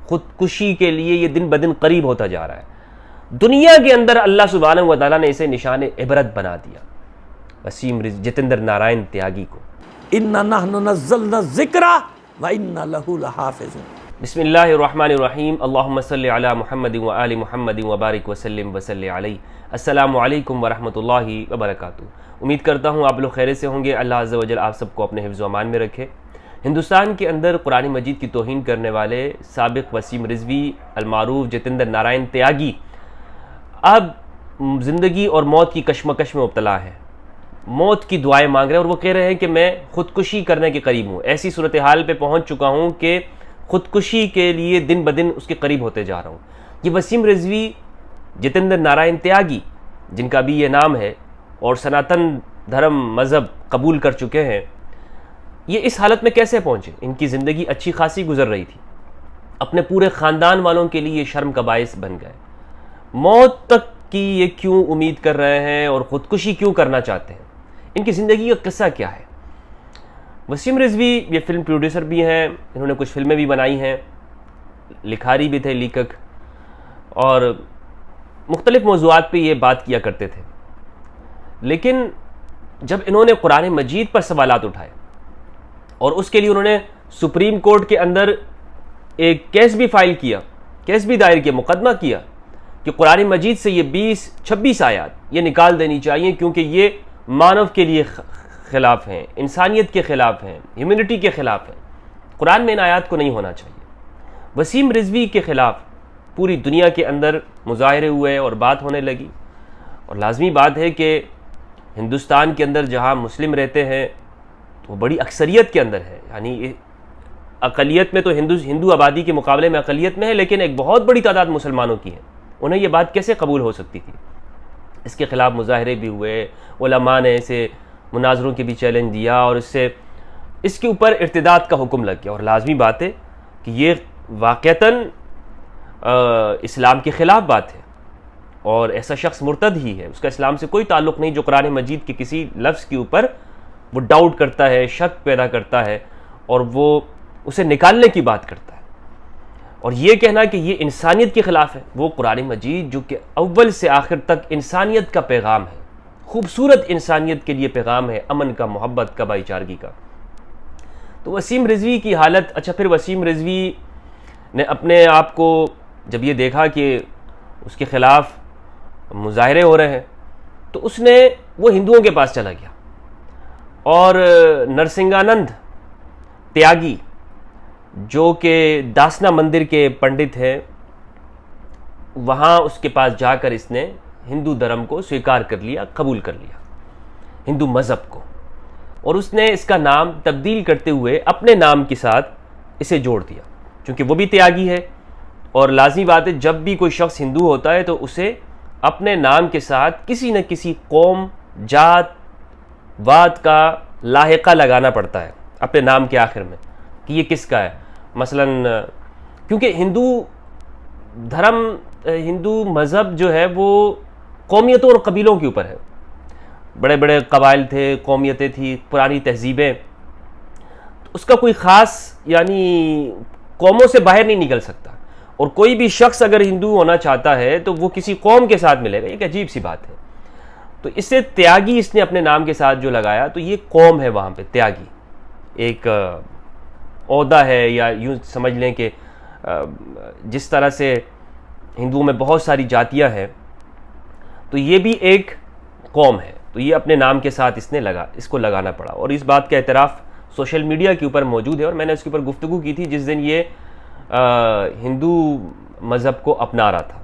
خودکشی کے لیے یہ دن بدن قریب ہوتا جا رہا ہے۔ دنیا کے اندر اللہ سبحانہ و تعالیٰ نے اسے نشان عبرت بنا دیا، وسیم جتیندر نارائن تیاگی کو۔ اِنَّا نَحْنُ نَزَّلْنَا الذِّکْرَ وَإِنَّا لَهُ لَحَافِظُونَ۔ بسم اللہ الرحمن الرحیم، اللہم صلی علی محمد وآل محمد وبارک وسلم وصلی علیہ۔ السلام علیکم ورحمۃ اللہ وبرکاتہ۔ امید کرتا ہوں آپ لوگ خیریت سے ہوں گے۔ اللہ عز و جل آپ سب کو اپنے حفظ و امان میں رکھے۔ ہندوستان کے اندر قرآن مجید کی توہین کرنے والے سابق وسیم رضوی المعروف جتیندر نارائن تیاگی اب زندگی اور موت کی کشمکش میں مبتلا ہیں، موت کی دعائیں مانگ رہے ہیں، اور وہ کہہ رہے ہیں کہ میں خودکشی کرنے کے قریب ہوں۔ ایسی صورتحال پہ پہنچ چکا ہوں کہ خودکشی کے لیے دن بدن اس کے قریب ہوتے جا رہا ہوں۔ یہ وسیم رضوی جتیندر نارائن تیاگی، جن کا بھی یہ نام ہے اور سناتن دھرم مذہب قبول کر چکے ہیں، یہ اس حالت میں کیسے پہنچے؟ ان کی زندگی اچھی خاصی گزر رہی تھی، اپنے پورے خاندان والوں کے لیے یہ شرم کا باعث بن گئے۔ موت تک کی یہ کیوں امید کر رہے ہیں اور خودکشی کیوں کرنا چاہتے ہیں؟ ان کی زندگی کا قصہ کیا ہے؟ وسیم رضوی یہ فلم پروڈیوسر بھی ہیں، انہوں نے کچھ فلمیں بھی بنائی ہیں، لکھاری بھی تھے، لیکھک، اور مختلف موضوعات پہ یہ بات کیا کرتے تھے۔ لیکن جب انہوں نے قرآن مجید پر سوالات اٹھائے اور اس کے لیے انہوں نے سپریم کورٹ کے اندر ایک کیس بھی فائل کیا، کیس بھی دائر کیا، مقدمہ کیا کہ قرآن مجید سے یہ 26 آیات یہ نکال دینی چاہیے کیونکہ یہ مانو کے لیے خلاف ہیں، انسانیت کے خلاف ہیں، ہیومینٹی کے خلاف ہیں، قرآن میں ان آیات کو نہیں ہونا چاہیے۔ وسیم رضوی کے خلاف پوری دنیا کے اندر مظاہرے ہوئے اور بات ہونے لگی، اور لازمی بات ہے کہ ہندوستان کے اندر جہاں مسلم رہتے ہیں تو وہ بڑی اکثریت کے اندر ہے، یعنی اقلیت میں تو ہندو آبادی کے مقابلے میں اقلیت میں ہے، لیکن ایک بہت بڑی تعداد مسلمانوں کی ہے۔ انہیں یہ بات کیسے قبول ہو سکتی تھی؟ اس کے خلاف مظاہرے بھی ہوئے، علماء نے اسے مناظروں کے بھی چیلنج دیا، اور اس کے اوپر ارتداد کا حکم لگ گیا۔ اور لازمی بات ہے کہ یہ واقعتاً اسلام کے خلاف بات ہے، اور ایسا شخص مرتد ہی ہے، اس کا اسلام سے کوئی تعلق نہیں جو قرآن مجید کے کسی لفظ کے اوپر وہ ڈاؤٹ کرتا ہے، شک پیدا کرتا ہے اور وہ اسے نکالنے کی بات کرتا ہے۔ اور یہ کہنا کہ یہ انسانیت کے خلاف ہے، وہ قرآن مجید جو کہ اول سے آخر تک انسانیت کا پیغام ہے، خوبصورت انسانیت کے لیے پیغام ہے، امن کا، محبت کا، بھائی چارگی کا۔ تو وسیم رضوی کی حالت، اچھا پھر وسیم رضوی نے اپنے آپ کو جب یہ دیکھا کہ اس کے خلاف مظاہرے ہو رہے ہیں تو وہ ہندوؤں کے پاس چلا گیا، اور نرسنگانند تیاگی جو کہ داسنا مندر کے پنڈت ہیں، وہاں اس کے پاس جا کر اس نے ہندو دھرم کو سویکار کر لیا، قبول کر لیا، ہندو مذہب کو، اور اس نے اس کا نام تبدیل کرتے ہوئے اپنے نام کے ساتھ اسے جوڑ دیا، چونکہ وہ بھی تیاگی ہے، اور لازمی بات ہے جب بھی کوئی شخص ہندو ہوتا ہے تو اسے اپنے نام کے ساتھ کسی نہ کسی قوم، جات، وات کا لاحقہ لگانا پڑتا ہے اپنے نام کے آخر میں کہ یہ کس کا ہے۔ مثلا کیونکہ ہندو مذہب جو ہے وہ قومیتوں اور قبیلوں کے اوپر ہے، بڑے بڑے قبائل تھے، قومیتیں تھیں، پرانی تہذیبیں، اس کا کوئی خاص یعنی قوموں سے باہر نہیں نکل سکتا، اور کوئی بھی شخص اگر ہندو ہونا چاہتا ہے تو وہ کسی قوم کے ساتھ ملے گا، ایک عجیب سی بات ہے۔ تو اس سے تیاگی اس نے اپنے نام کے ساتھ جو لگایا، تو یہ قوم ہے وہاں پہ تیاگی، ایک عہدہ ہے، یا یوں سمجھ لیں کہ جس طرح سے ہندوؤں میں بہت ساری جاتیاں ہیں تو یہ بھی ایک قوم ہے، تو یہ اپنے نام کے ساتھ اس کو لگانا پڑا، اور اس بات کا اعتراف سوشل میڈیا کے اوپر موجود ہے، اور میں نے اس کے اوپر گفتگو کی تھی جس دن یہ ہندو مذہب کو اپنا رہا تھا۔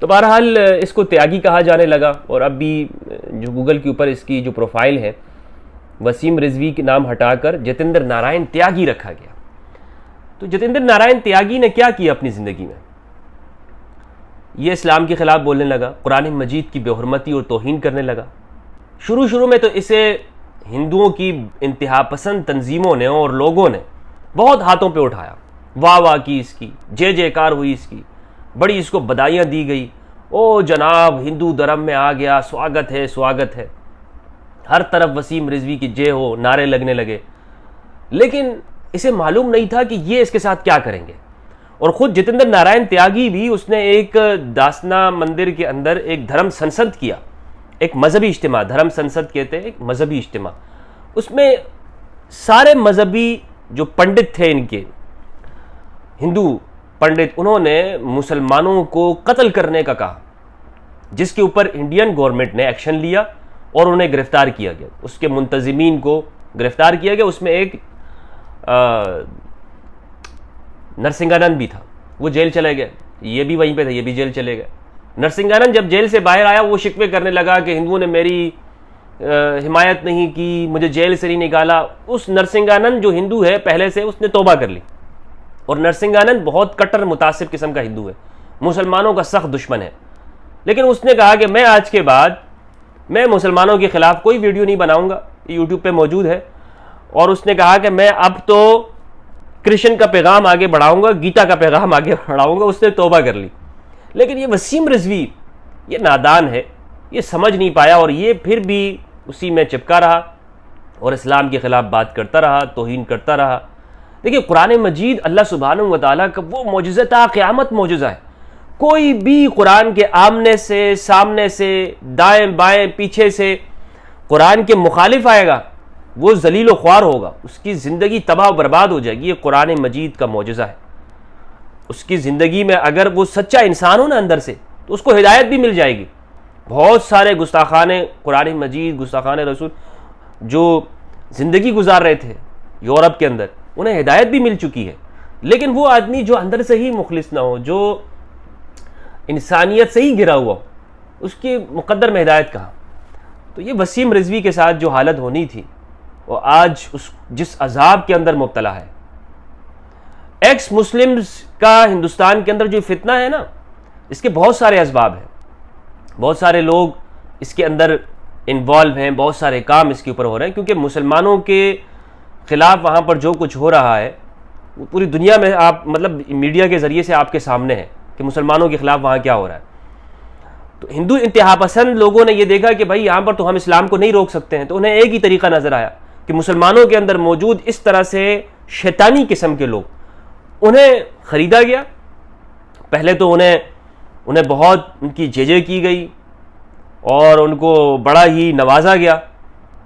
تو بہرحال اس کو تیاگی کہا جانے لگا، اور اب بھی جو گوگل کے اوپر اس کی جو پروفائل ہے وسیم رضوی کے نام ہٹا کر جتیندر نارائن تیاگی رکھا گیا۔ تو جتیندر نارائن تیاگی نے کیا کیا اپنی زندگی میں؟ یہ اسلام کے خلاف بولنے لگا، قرآن مجید کی بے حرمتی اور توہین کرنے لگا۔ شروع میں تو اسے ہندوؤں کی انتہا پسند تنظیموں نے اور لوگوں نے بہت ہاتھوں پہ اٹھایا، واہ واہ کی اس کی، جے جے کار ہوئی اس کی، بڑی اس کو بدائیاں دی گئی، او جناب ہندو دھرم میں آ گیا، سواگت ہے سواگت ہے، ہر طرف وسیم رضوی کی جے ہو نعرے لگنے لگے۔ لیکن اسے معلوم نہیں تھا کہ یہ اس کے ساتھ کیا کریں گے، اور خود جتیندر نارائن تیاگی بھی اس نے ایک داسنا مندر کے اندر ایک دھرم سنسد کیا، ایک مذہبی اجتماع، دھرم سنسد کہتے ہیں، ایک مذہبی اجتماع. اس میں سارے مذہبی جو پنڈت تھے ان کے، ہندو پنڈت، انہوں نے مسلمانوں کو قتل کرنے کا کہا، جس کے اوپر انڈین گورنمنٹ نے ایکشن لیا اور انہیں گرفتار کیا گیا. اس کے منتظمین کو گرفتار کیا گیا. اس میں ایک نرسنگانند بھی تھا، وہ جیل چلے گئے. یہ بھی وہیں پہ تھا، یہ بھی جیل چلے گئے. نرسنگانند جب جیل سے باہر آیا وہ شکوے کرنے لگا کہ ہندوؤں نے میری حمایت نہیں کی، مجھے جیل سے نہیں نکالا. اس نرسنگانند جو ہندو ہے پہلے سے، اس نے توبہ کر لی. اور نرسنگانند بہت کٹر متعصب قسم کا ہندو ہے، مسلمانوں کا سخت دشمن ہے. لیکن اس نے کہا کہ میں آج کے بعد میں مسلمانوں کے خلاف کوئی ویڈیو نہیں بناؤں گا، یوٹیوب پہ موجود ہے. اور اس نے کہا کہ میں اب تو کرشن کا پیغام آگے بڑھاؤں گا، گیتا کا پیغام آگے بڑھاؤں گا. اس نے توبہ کر لی. لیکن یہ وسیم رضوی یہ نادان ہے، یہ سمجھ نہیں پایا اور یہ پھر بھی اسی میں چپکا رہا اور اسلام کے خلاف بات کرتا رہا، توہین کرتا رہا. دیکھیں قرآن مجید اللہ سبحانہ و تعالیٰ کا وہ معجزہ تا قیامت معجزہ ہے. کوئی بھی قرآن کے آمنے سے، سامنے سے، دائیں بائیں، پیچھے سے قرآن کے مخالف آئے گا، وہ ذلیل و خوار ہوگا، اس کی زندگی تباہ و برباد ہو جائے گی. یہ قرآن مجید کا معجزہ ہے. اس کی زندگی میں اگر وہ سچا انسان ہو نا اندر سے، تو اس کو ہدایت بھی مل جائے گی. بہت سارے گستاخان قرآن مجید، گستاخان رسول جو زندگی گزار رہے تھے یورپ کے اندر، انہیں ہدایت بھی مل چکی ہے. لیکن وہ آدمی جو اندر سے ہی مخلص نہ ہو، جو انسانیت سے ہی گرا ہوا، اس کی مقدر میں ہدایت کہاں. تو یہ وسیم رضوی کے ساتھ جو حالت ہونی تھی، وہ آج جس عذاب کے اندر مبتلا ہے. ایکس مسلمز کا ہندوستان کے اندر جو فتنہ ہے نا، اس کے بہت سارے اسباب ہیں. بہت سارے لوگ اس کے اندر انوالو ہیں، بہت سارے کام اس کے اوپر ہو رہے ہیں، کیونکہ مسلمانوں کے خلاف وہاں پر جو کچھ ہو رہا ہے وہ پوری دنیا میں آپ مطلب میڈیا کے ذریعے سے آپ کے سامنے ہے کہ مسلمانوں کے خلاف وہاں کیا ہو رہا ہے. تو ہندو انتہا پسند لوگوں نے یہ دیکھا کہ بھائی یہاں پر تو ہم اسلام کو نہیں روک سکتے ہیں، تو انہیں ایک ہی طریقہ نظر آیا کہ مسلمانوں کے اندر موجود اس طرح سے شیطانی قسم کے لوگ، انہیں خریدا گیا. پہلے تو انہیں بہت ان کی جے کی گئی اور ان کو بڑا ہی نوازا گیا.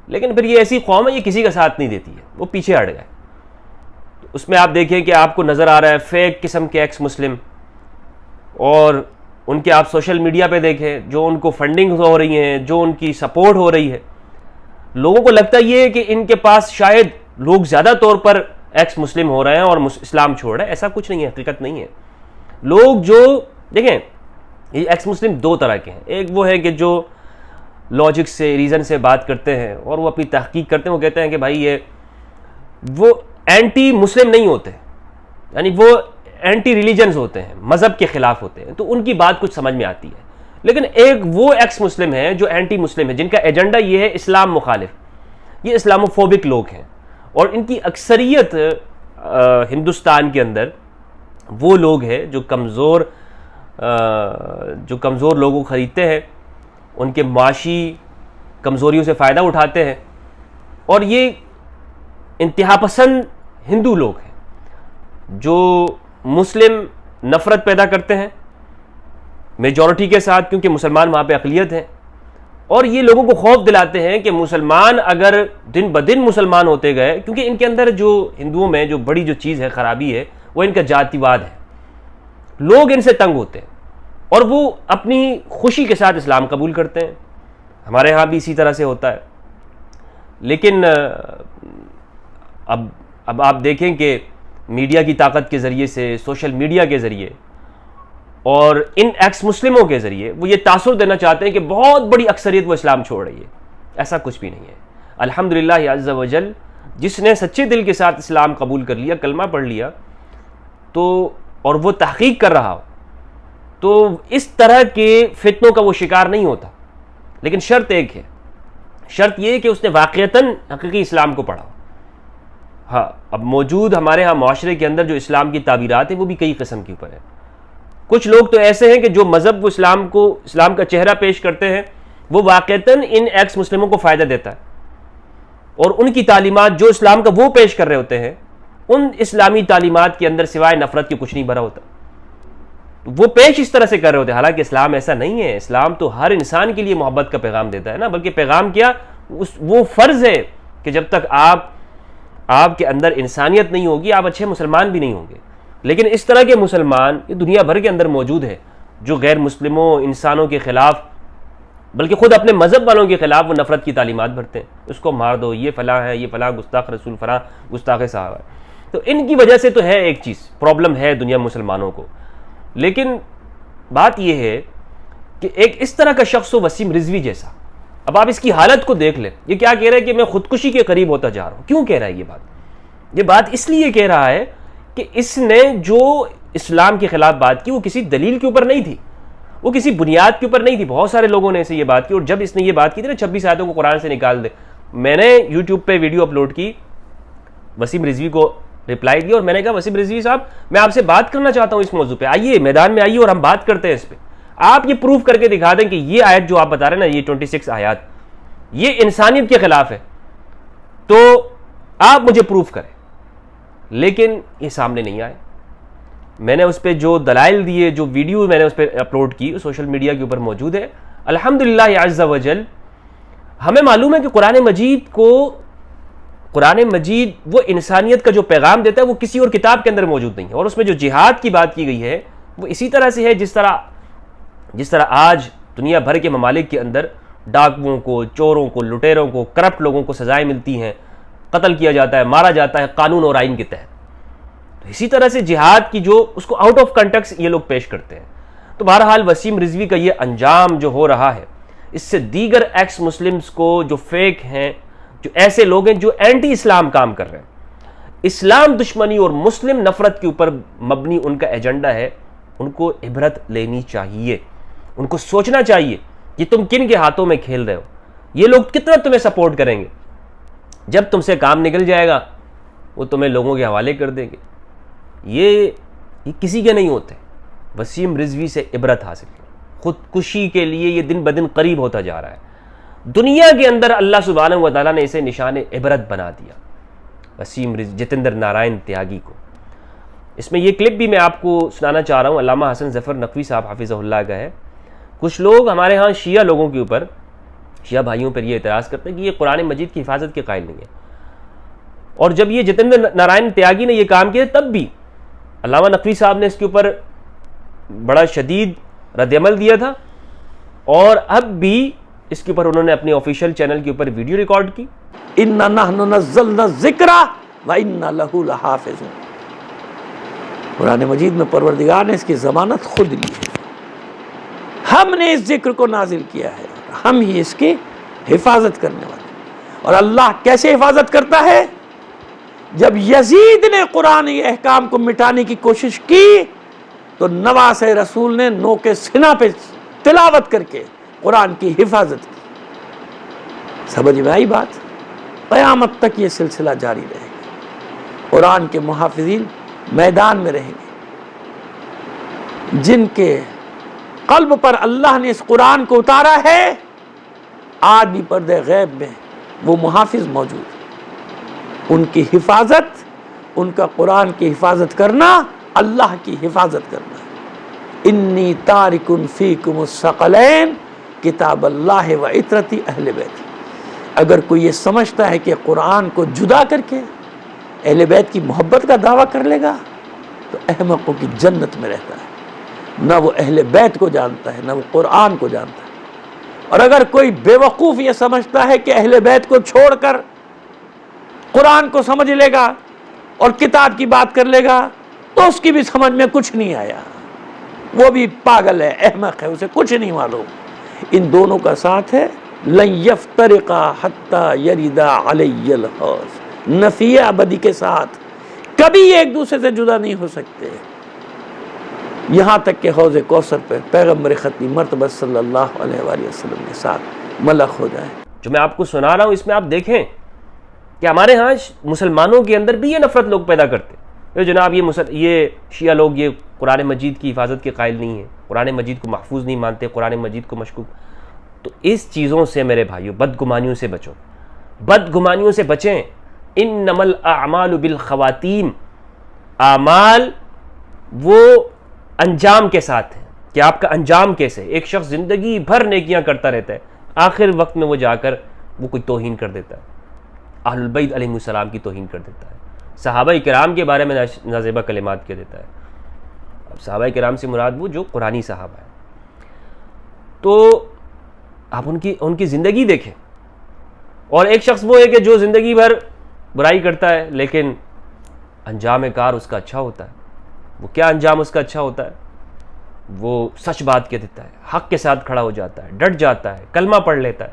لیکن پھر یہ ایسی قوم ہے، یہ کسی کا ساتھ نہیں دیتی ہے، وہ پیچھے ہٹ گئے. اس میں آپ دیکھیں کہ آپ کو نظر آ رہا ہے فیک قسم کے ایکس مسلم، اور ان کے آپ سوشل میڈیا پہ دیکھیں جو ان کو فنڈنگ ہو رہی ہیں، جو ان کی سپورٹ ہو رہی ہے. لوگوں کو لگتا یہ ہے کہ ان کے پاس شاید لوگ زیادہ طور پر ایکس مسلم ہو رہے ہیں اور اسلام چھوڑ رہے ہیں. ایسا کچھ نہیں ہے، حقیقت نہیں ہے. لوگ جو دیکھیں یہ ایکس مسلم دو طرح کے ہیں. ایک وہ ہے کہ جو لاجک سے، ریزن سے بات کرتے ہیں اور وہ اپنی تحقیق کرتے ہیں. وہ کہتے ہیں کہ بھائی وہ اینٹی مسلم نہیں ہوتے، یعنی وہ اینٹی ریلیجنز ہوتے ہیں، مذہب کے خلاف ہوتے ہیں، تو ان کی بات کچھ سمجھ میں آتی ہے. لیکن ایک وہ ایکس مسلم ہے جو اینٹی مسلم ہے، جن کا ایجنڈا یہ ہے اسلام مخالف. یہ اسلاموفوبک لوگ ہیں اور ان کی اکثریت ہندوستان کے اندر وہ لوگ ہیں جو کمزور لوگوں کو خریدتے ہیں، ان کے معاشی کمزوریوں سے فائدہ اٹھاتے ہیں. اور یہ انتہا پسند ہندو لوگ ہیں جو مسلم نفرت پیدا کرتے ہیں میجورٹی کے ساتھ، کیونکہ مسلمان وہاں پہ اقلیت ہیں. اور یہ لوگوں کو خوف دلاتے ہیں کہ مسلمان اگر دن بدن مسلمان ہوتے گئے، کیونکہ ان کے اندر جو ہندوؤں میں جو بڑی جو چیز ہے، خرابی ہے، وہ ان کا جاتی واد ہے. لوگ ان سے تنگ ہوتے ہیں اور وہ اپنی خوشی کے ساتھ اسلام قبول کرتے ہیں. ہمارے ہاں بھی اسی طرح سے ہوتا ہے. لیکن اب آپ دیکھیں کہ میڈیا کی طاقت کے ذریعے سے، سوشل میڈیا کے ذریعے اور ان ایکس مسلموں کے ذریعے وہ یہ تاثر دینا چاہتے ہیں کہ بہت بڑی اکثریت وہ اسلام چھوڑ رہی ہے. ایسا کچھ بھی نہیں ہے. الحمدللہ عز و جل، جس نے سچے دل کے ساتھ اسلام قبول کر لیا، کلمہ پڑھ لیا، تو اور وہ تحقیق کر رہا ہو، تو اس طرح کے فتنوں کا وہ شکار نہیں ہوتا. لیکن شرط ایک ہے، شرط یہ کہ اس نے واقعتاً حقیقی اسلام کو پڑھا. ہاں، اب موجود ہمارے ہاں معاشرے کے اندر جو اسلام کی تعبیرات ہیں وہ بھی کئی قسم کے اوپر ہیں. کچھ لوگ تو ایسے ہیں کہ جو مذہب وہ اسلام کا چہرہ پیش کرتے ہیں، وہ واقعتاً ان ایکس مسلموں کو فائدہ دیتا ہے، اور ان کی تعلیمات جو اسلام کا وہ پیش کر رہے ہوتے ہیں، ان اسلامی تعلیمات کے اندر سوائے نفرت کے کچھ نہیں بھرا ہوتا. وہ پیش اس طرح سے کر رہے ہوتے ہیں. حالانکہ اسلام ایسا نہیں ہے. اسلام تو ہر انسان کے لیے محبت کا پیغام دیتا ہے نا, بلکہ پیغام کیا, وہ فرض ہے کہ جب تک آپ کے اندر انسانیت نہیں ہوگی آپ اچھے مسلمان بھی نہیں ہوں گے. لیکن اس طرح کے مسلمان یہ دنیا بھر کے اندر موجود ہے جو غیر مسلموں, انسانوں کے خلاف, بلکہ خود اپنے مذہب والوں کے خلاف وہ نفرت کی تعلیمات بھرتے ہیں. اس کو مار دو, یہ فلاں ہے, یہ فلاں گستاخ رسول, فلاں گستاخ صحابہ. تو ان کی وجہ سے تو ہے ایک چیز پرابلم ہے دنیا مسلمانوں کو. لیکن بات یہ ہے کہ ایک اس طرح کا شخص ہو وسیم رضوی جیسا, اب آپ اس کی حالت کو دیکھ لیں. یہ کیا کہہ رہا ہے کہ میں خودکشی کے قریب ہوتا جا رہا ہوں. کیوں کہہ رہا ہے یہ بات اس لیے کہہ رہا ہے کہ اس نے جو اسلام کے خلاف بات کی وہ کسی دلیل کے اوپر نہیں تھی, وہ کسی بنیاد کے اوپر نہیں تھی. بہت سارے لوگوں نے اسے یہ بات کی, اور جب اس نے یہ بات کی تھی نا 26 آیتوں کو قرآن سے نکال دے, میں نے یوٹیوب پہ ویڈیو اپلوڈ کی, وسیم رضوی کو رپلائی دیا اور میں نے کہا وسیم رضوی صاحب میں آپ سے بات کرنا چاہتا ہوں اس موضوع پہ, آئیے میدان میں آئیے اور ہم بات کرتے ہیں اس پہ. آپ یہ پروف کر کے دکھا دیں کہ یہ آیت جو آپ بتا رہے ہیں نا, یہ 26 آیات یہ انسانیت کے خلاف ہے, تو آپ مجھے پروف کریں. لیکن یہ سامنے نہیں آئے. میں نے اس پہ جو دلائل دیے, جو ویڈیو میں نے اس پہ اپلوڈ کی, سوشل میڈیا کے اوپر موجود ہے. الحمدللہ عز وجل ہمیں معلوم ہے کہ قرآن مجید وہ انسانیت کا جو پیغام دیتا ہے وہ کسی اور کتاب کے اندر موجود نہیں ہے. اور اس میں جو جہاد کی بات کی گئی ہے وہ اسی طرح سے ہے جس طرح آج دنیا بھر کے ممالک کے اندر ڈاکوؤں کو, چوروں کو, لٹیروں کو, کرپٹ لوگوں کو سزائیں ملتی ہیں, قتل کیا جاتا ہے, مارا جاتا ہے قانون اور آئین کے تحت. تو اسی طرح سے جہاد کی جو اس کو آؤٹ آف کنٹیکسٹ یہ لوگ پیش کرتے ہیں. تو بہرحال وسیم رضوی کا یہ انجام جو ہو رہا ہے, اس سے دیگر ایکس مسلمز کو جو فیک ہیں, جو ایسے لوگ ہیں جو اینٹی اسلام کام کر رہے ہیں, اسلام دشمنی اور مسلم نفرت کے اوپر مبنی ان کا ایجنڈا ہے, ان کو عبرت لینی چاہیے. ان کو سوچنا چاہیے کہ تم کن کے ہاتھوں میں کھیل رہے ہو. یہ لوگ کتنا تمہیں سپورٹ کریں گے, جب تم سے کام نکل جائے گا وہ تمہیں لوگوں کے حوالے کر دیں گے. یہ کسی کے نہیں ہوتے. وسیم رضوی سے عبرت حاصل کریں. خودکشی کے لیے یہ دن بدن قریب ہوتا جا رہا ہے. دنیا کے اندر اللہ سبحانہ و تعالیٰ نے اسے نشان عبرت بنا دیا, وسیم رضوی, جتیندر نارائن تیاگی کو. اس میں یہ کلپ بھی میں آپ کو سنانا چاہ رہا ہوں, علامہ حسن ظفر نقوی صاحب حفظہ اللہ کا ہے. کچھ لوگ ہمارے ہاں شیعہ لوگوں کے اوپر, شیعہ بھائیوں پر یہ اعتراض کرتے ہیں کہ یہ قرآن مجید کی حفاظت کے قائل نہیں ہے. اور جب یہ جتیندر نارائن تیاگی نے یہ کام کیا تب بھی علامہ نقوی صاحب نے اس کے اوپر بڑا شدید رد عمل دیا تھا, اور اب بھی اس کے اوپر انہوں نے اپنے آفیشیل چینل کے اوپر ویڈیو ریکارڈ کی. اِنَّا نَحْنُ نَزَّلْنَا الذِّکْرَ وَإِنَّا لَهُ لَحَافِظُونَ. قرآن مجید میں پروردگار نے اس کی ضمانت خود لی ہے. ہم نے اس ذکر کو نازل کیا ہے, ہم ہی اس کی حفاظت کرنے والے. اور اللہ کیسے حفاظت کرتا ہے؟ جب یزید نے قرآن احکام کو مٹانے کی کوشش کی تو نواس رسول نے نو کے سینہ پہ تلاوت کر کے قرآن کی حفاظت کی. سمجھ میں آئی بات؟ قیامت تک یہ سلسلہ جاری رہے گا. قرآن کے محافظین میدان میں رہیں گے. جن کے قلب پر اللہ نے اس قرآن کو اتارا ہے, آج بھی پردے غیب میں وہ محافظ موجود ہیں. ان کی حفاظت, ان کا قرآن کی حفاظت کرنا اللہ کی حفاظت کرنا ہے. انی تارکن فیکم الثقلین کتاب اللہ و عطرتی اہل بیت. اگر کوئی یہ سمجھتا ہے کہ قرآن کو جدا کر کے اہل بیت کی محبت کا دعویٰ کر لے گا تو احمقوں کی جنت میں رہتا ہے. نہ وہ اہل بیت کو جانتا ہے, نہ وہ قرآن کو جانتا ہے. اور اگر کوئی بے وقوف یہ سمجھتا ہے کہ اہل بیت کو چھوڑ کر قرآن کو سمجھ لے گا اور کتاب کی بات کر لے گا تو اس کی بھی سمجھ میں کچھ نہیں آیا, وہ بھی پاگل ہے, احمق ہے, اسے کچھ نہیں معلوم. ان دونوں کا ساتھ ہے لن یفترقا حتی یردا علی الحوض. نفی ابدی کے ساتھ کبھی ایک دوسرے سے جدا نہیں ہو سکتے, یہاں تک کہ حوض کوثر پہ پیغمبر ختمی مرتبہ صلی اللہ علیہ وآلہ وسلم کے ساتھ ملک ہو جائے. جو میں آپ کو سنا رہا ہوں اس میں آپ دیکھیں کہ ہمارے ہاں مسلمانوں کے اندر بھی یہ نفرت لوگ پیدا کرتے ہیں. جناب یہ شیعہ لوگ یہ قرآن مجید کی حفاظت کے قائل نہیں ہیں, قرآن مجید کو محفوظ نہیں مانتے, قرآن مجید کو مشکوک. تو اس چیزوں سے میرے بھائیوں بدگمانیوں سے بچو, بدگمانیوں سے بچیں. انما الاعمال بالخواتیم, اعمال وہ انجام کے ساتھ ہیں کہ آپ کا انجام کیسے. ایک شخص زندگی بھر نیکیاں کرتا رہتا ہے, آخر وقت میں وہ جا کر وہ کوئی توہین کر دیتا ہے, اہل البیت علیہ السلام کی توہین کر دیتا ہے, صحابہ کرام کے بارے میں نازیبہ کلمات کہہ دیتا ہے. اب صحابہ کرام سے مراد وہ جو قرآنی صحابہ ہیں. تو آپ ان کی زندگی دیکھیں. اور ایک شخص وہ ہے کہ جو زندگی بھر برائی کرتا ہے لیکن انجام کار اس کا اچھا ہوتا ہے. وہ کیا انجام اس کا اچھا ہوتا ہے؟ وہ سچ بات کہہ دیتا ہے, حق کے ساتھ کھڑا ہو جاتا ہے, ڈٹ جاتا ہے, کلمہ پڑھ لیتا ہے,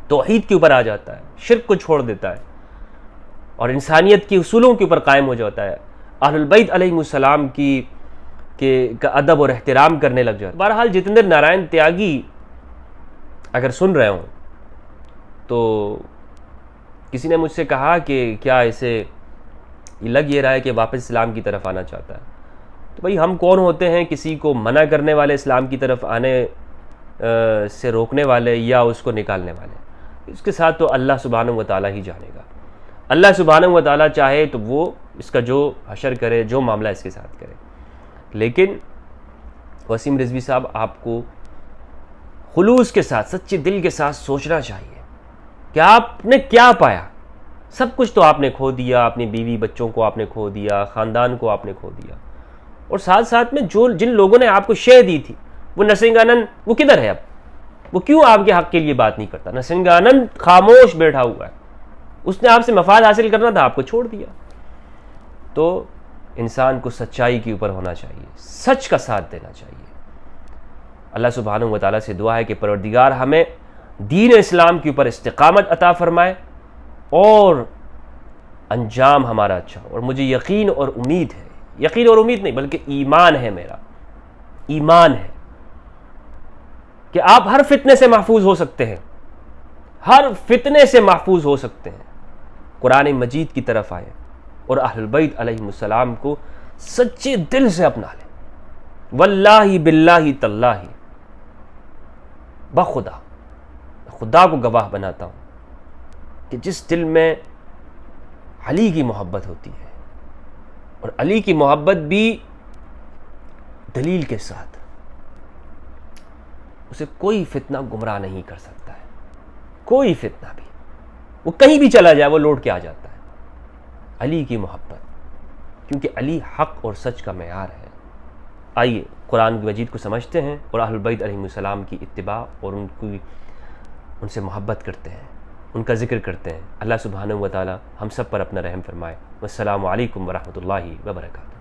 توحید کے اوپر آ جاتا ہے, شرک کو چھوڑ دیتا ہے اور انسانیت کے اصولوں کے اوپر قائم ہو جاتا ہے, اہل البیت علیہ السلام کا ادب اور احترام کرنے لگ جاتا ہے. بہرحال جتیندر نارائن تیاگی اگر سن رہے ہوں تو کسی نے مجھ سے کہا کہ کیا اسے لگ یہ رہا ہے کہ واپس اسلام کی طرف آنا چاہتا ہے. تو بھئی ہم کون ہوتے ہیں کسی کو منع کرنے والے, اسلام کی طرف آنے سے روکنے والے یا اس کو نکالنے والے؟ اس کے ساتھ تو اللہ سبحانہ و تعالیٰ ہی جانے گا. اللہ سبحانہ و تعالیٰ چاہے تو وہ اس کا جو حشر کرے, جو معاملہ اس کے ساتھ کرے. لیکن وسیم رضوی صاحب, آپ کو خلوص کے ساتھ, سچے دل کے ساتھ سوچنا چاہیے کہ آپ نے کیا پایا. سب کچھ تو آپ نے کھو دیا, اپنی بیوی بچوں کو آپ نے کھو دیا, خاندان کو آپ نے کھو دیا, اور ساتھ ساتھ میں جن لوگوں نے آپ کو شے دی تھی, وہ نرسنگانند وہ کدھر ہے اب؟ وہ کیوں آپ کے حق کے لیے بات نہیں کرتا؟ نرسنگانند خاموش بیٹھا ہوا ہے, اس نے آپ سے مفاد حاصل کرنا تھا, آپ کو چھوڑ دیا. تو انسان کو سچائی کے اوپر ہونا چاہیے, سچ کا ساتھ دینا چاہیے. اللہ سبحانہ و تعالیٰ سے دعا ہے کہ پروردگار ہمیں دین اسلام کے اوپر استقامت عطا فرمائے اور انجام ہمارا اچھا ہو. اور مجھے یقین اور امید ہے, یقین اور امید نہیں بلکہ ایمان ہے, میرا ایمان ہے کہ آپ ہر فتنے سے محفوظ ہو سکتے ہیں, ہر فتنے سے محفوظ ہو سکتے ہیں. قرآن مجید کی طرف آئیں اور اہل البیت علیہ السلام کو سچے دل سے اپنا لیں. واللہ باللہ تاللہ, بخدا, خدا کو گواہ بناتا ہوں کہ جس دل میں علی کی محبت ہوتی ہے, اور علی کی محبت بھی دلیل کے ساتھ, اسے کوئی فتنہ گمراہ نہیں کر سکتا ہے. کوئی فتنہ بھی, وہ کہیں بھی چلا جائے وہ لوٹ کے آ جاتا ہے. علی کی محبت, کیونکہ علی حق اور سچ کا معیار ہے. آئیے قرآن مجید کو سمجھتے ہیں اور اہل البیت علیہ السلام کی اتباع اور ان سے محبت کرتے ہیں, ان کا ذکر کرتے ہیں. اللہ سبحانہ و تعالی ہم سب پر اپنا رحم فرمائے. والسلام علیکم ورحمۃ اللہ وبرکاتہ.